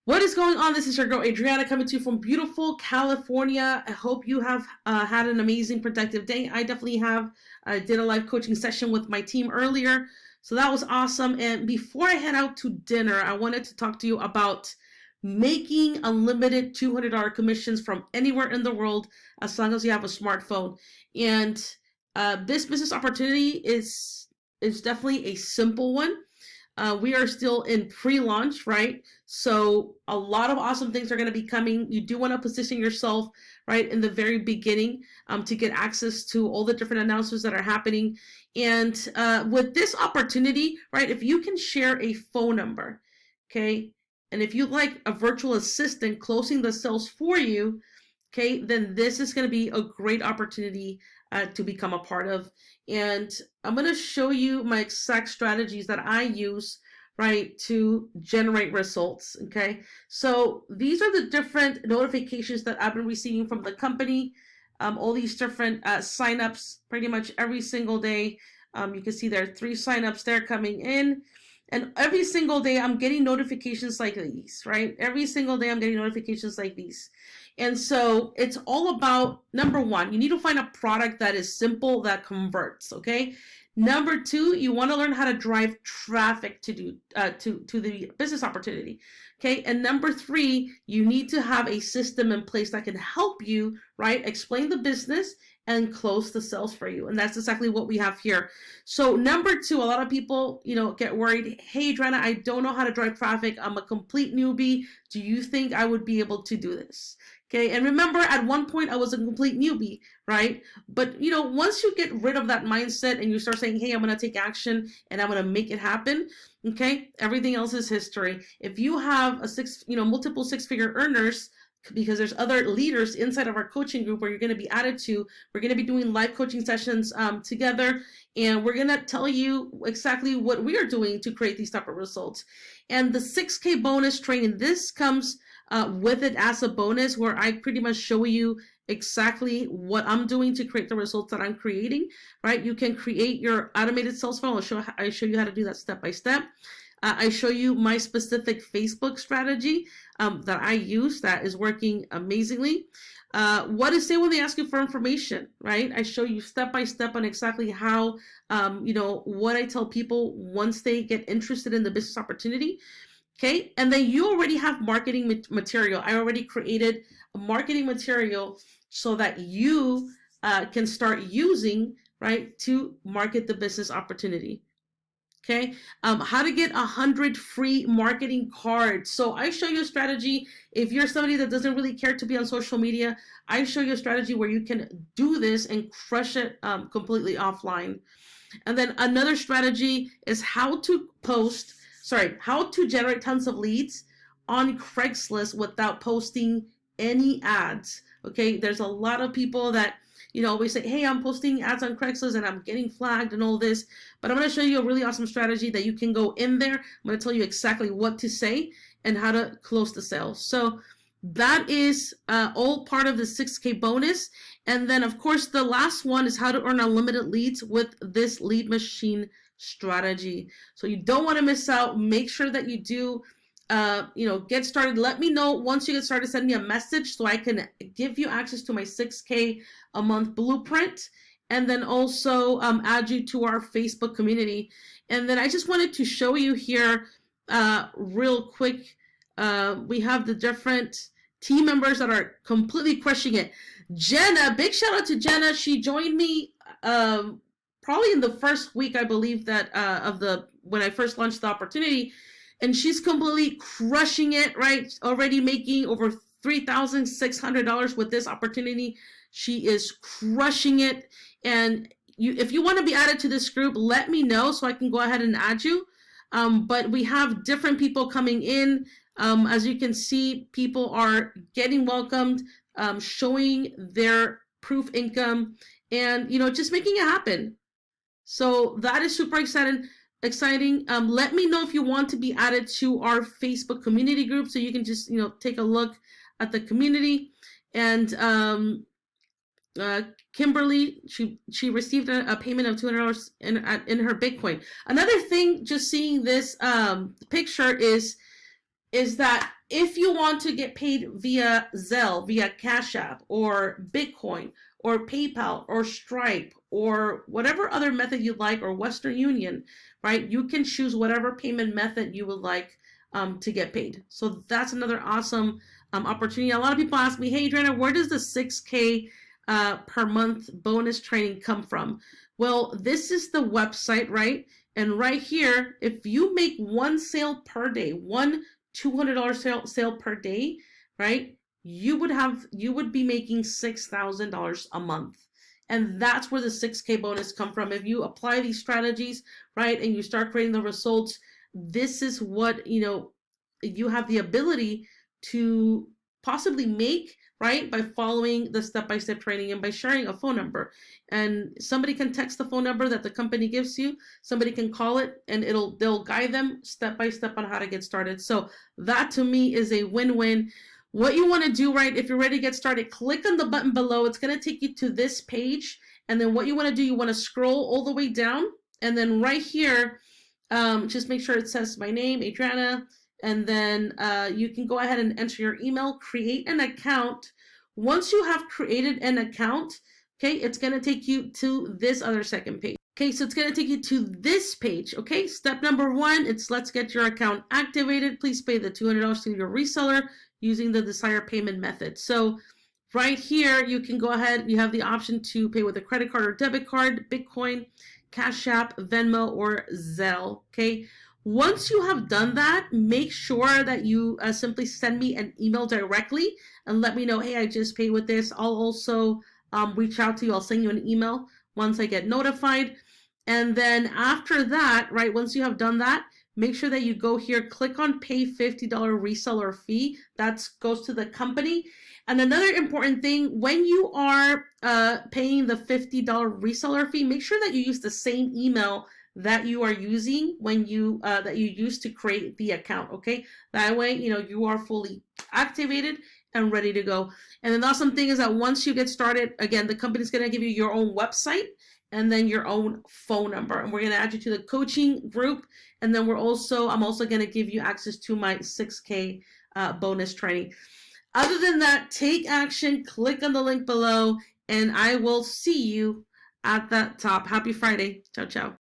What is going on? This is your girl Adriana coming to you from beautiful California. I hope you have had an amazing, productive day. I definitely have. I did a live coaching session with my team earlier, so that was awesome. And before I head out to dinner, I wanted to talk to you about making unlimited $200 commissions from anywhere in the world as long as you have a smartphone. And this business opportunity is definitely a simple one. We are still in pre-launch, right? So a lot of awesome things are going to be coming. You do want to position yourself right in the very beginning to get access to all the different announcements that are happening. And with this opportunity, right, if you can share a phone number, okay, and if you like a virtual assistant closing the sales for you, okay, then this is going to be a great opportunity to become a part of. And I'm going to show you my exact strategies that I use, right, to generate results. Okay, so these are the different notifications that I've been receiving from the company. All these different signups pretty much every single day. You can see there are 3 signups there coming in. And every single day I'm getting notifications like these, right? Every single day I'm getting notifications like these. And so it's all about, number one, you need to find a product that is simple, that converts, okay? Number two, you want to learn how to drive traffic to the business opportunity. Okay. And number three, you need to have a system in place that can help you, right, explain the business and close the sales for you. And that's exactly what we have here. So number two, a lot of people, get worried. Hey, Adriana, I don't know how to drive traffic. I'm a complete newbie. Do you think I would be able to do this? Okay. And remember, at one point I was a complete newbie, right? But once you get rid of that mindset and you start saying, hey, I'm going to take action and I'm going to make it happen. Okay. Everything else is history. If you have multiple 6-figure earners, because there's other leaders inside of our coaching group where you're going to be added to. We're going to be doing live coaching sessions together, and we're going to tell you exactly what we are doing to create these type of results. And the 6K bonus training, this comes with it as a bonus, where I pretty much show you exactly what I'm doing to create the results that I'm creating, right? You can create your automated sales funnel. I show you how to do that step by step. I show you my specific Facebook strategy that I use that is working amazingly. What to say when they ask you for information, right? I show you step by step on exactly how, what I tell people once they get interested in the business opportunity. Okay, and then you already have marketing material. I already created a marketing material so that you can start using, right, to market the business opportunity. Okay, how to get 100 free marketing cards. So I show you a strategy. If you're somebody that doesn't really care to be on social media, I show you a strategy where you can do this and crush it completely offline. And then another strategy is how to generate tons of leads on Craigslist without posting any ads. Okay, there's a lot of people that always say, hey, I'm posting ads on Craigslist and I'm getting flagged and all this. But I'm going to show you a really awesome strategy that you can go in there. I'm going to tell you exactly what to say and how to close the sale. So that is all part of the 6K bonus. And then, of course, the last one is how to earn unlimited leads with this lead machine strategy. So you don't want to miss out. Make sure that you do get started. Let me know once you get started. Send me a message so I can give you access to my 6K a month blueprint, and then also add you to our Facebook community. And then I just wanted to show you here real quick. We have the different team members that are completely crushing it. Jenna, big shout out to Jenna. She joined me probably in the first week, I believe, that when I first launched the opportunity. And she's completely crushing it, right? Already making over $3,600 with this opportunity. She is crushing it. And if you want to be added to this group, let me know so I can go ahead and add you. But we have different people coming in. As you can see, people are getting welcomed, showing their proof income, and just making it happen. So that is super exciting. Let me know if you want to be added to our Facebook community group, so you can just take a look at the community. And Kimberly, she received a payment of $200 in her Bitcoin. Another thing, just seeing this picture is that If you want to get paid via Zelle, via Cash App, or Bitcoin, or PayPal, or Stripe, or whatever other method you like, or Western Union, right? You can choose whatever payment method you would like to get paid. So that's another awesome opportunity. A lot of people ask me, hey, Adriana, where does the 6K per month bonus training come from? Well, this is the website, right? And right here, if you make one sale per day, one $200 sale per day, right? You would be making $6,000 a month. And that's where the 6K bonus come from. If you apply these strategies, right, and you start creating the results, this is what, you have the ability to possibly make, right, by following the step-by-step training and by sharing a phone number. And somebody can text the phone number that the company gives you, somebody can call it, and they'll guide them step by step on how to get started. So that to me is a win-win. What you want to do, right, if you're ready to get started, click on the button below. It's going to take you to this page. And then what you want to do, you want to scroll all the way down. And then right here, just make sure it says my name, Adriana. And then you can go ahead and enter your email, create an account. Once you have created an account, okay, it's going to take you to this other second page. Okay, so it's going to take you to this page. Okay, step number 1, it's let's get your account activated. Please pay the $200 to your reseller using the desired payment method. So right here, you can go ahead, you have the option to pay with a credit card or debit card, Bitcoin, Cash App, Venmo, or Zelle. Okay, once you have done that, make sure that you simply send me an email directly and let me know, hey, I just paid with this. I'll also reach out to you. I'll send you an email once I get notified. And then after that, right, once you have done that, make sure that you go here, click on pay $50 reseller fee. That goes to the company. And another important thing, when you are paying the $50 reseller fee, make sure that you use the same email that you are using when you that you used to create the account. Okay, that way you are fully activated and ready to go. And then the awesome thing is that once you get started, again, the company's going to give you your own website and then your own phone number, and we're going to add you to the coaching group. And then I'm also going to give you access to my 6K bonus training. Other than that, take action, click on the link below, and I will see you at the top. Happy Friday. Ciao, ciao.